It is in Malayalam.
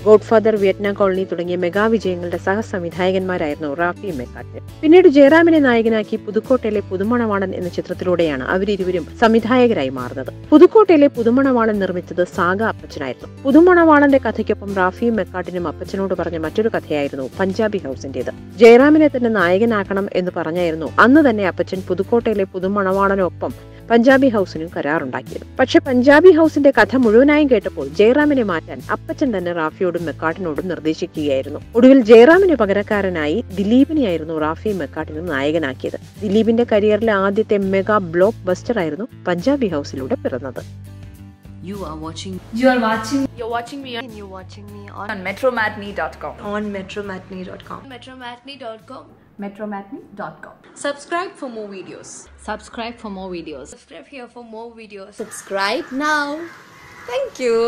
ഗോഡ്ഫാദർ, വിയറ്റ്നാം കോളനി തുടങ്ങിയ മെഗാ വിജയങ്ങളുടെ സഹസംവിധായകന്മാരായിരുന്നു റാഫി മെക്കാട്ടിനും. പിന്നീട് ജയറാമിനെ നായകനാക്കി പുതുക്കോട്ടയിലെ പുതുമണവാളൻ എന്ന ചിത്രത്തിലൂടെയാണ് അവരിരുവരും സംവിധായകരായി മാറുന്നത്. പുതുക്കോട്ടയിലെ പുതുമണവാളൻ നിർമ്മിച്ചത് സാഗ അപ്പച്ചനായിരുന്നു. പുതുമണവാളന്റെ കഥയ്ക്കൊപ്പം റാഫിയും മെക്കാട്ടിനും അപ്പച്ചനോട് പറഞ്ഞ മറ്റൊരു കഥയായിരുന്നു പഞ്ചാബി ഹൗസിന്റേത്. ജയറാമിനെ തന്നെ നായകനാക്കണം എന്ന് പറഞ്ഞായിരുന്നു അന്ന് തന്നെ അപ്പച്ചൻ പുതുക്കോട്ടയിലെ പുതുമണവാളനൊപ്പം പഞ്ചാബി ഹൗസിനും കരാറുണ്ടാക്കിയത്. പക്ഷെ പഞ്ചാബി ഹൗസിന്റെ കഥ മുഴുവനായും കേട്ടപ്പോൾ ജയറാമിനെ മാറ്റാൻ അപ്പച്ചൻ തന്നെ റാഫിയോടും മെക്കാട്ടിനോടും നിർദ്ദേശിക്കുകയായിരുന്നു. ഒടുവിൽ ജയറാമിന് പകരക്കാരനായി ദിലീപിനെയായിരുന്നു റാഫി മെക്കാട്ടിനും നായകനാക്കിയത്. ദിലീപിന്റെ കരിയറിലെ ആദ്യത്തെ മെഗാ ബ്ലോക്ക് ബസ്റ്റർ ആയിരുന്നു പഞ്ചാബി ഹൗസിലൂടെ പിറന്നത്. You're watching me on metromatney.com. metromatney.com. Subscribe for more videos. Subscribe for more videos. Subscribe here for more videos. Subscribe now. Thank you.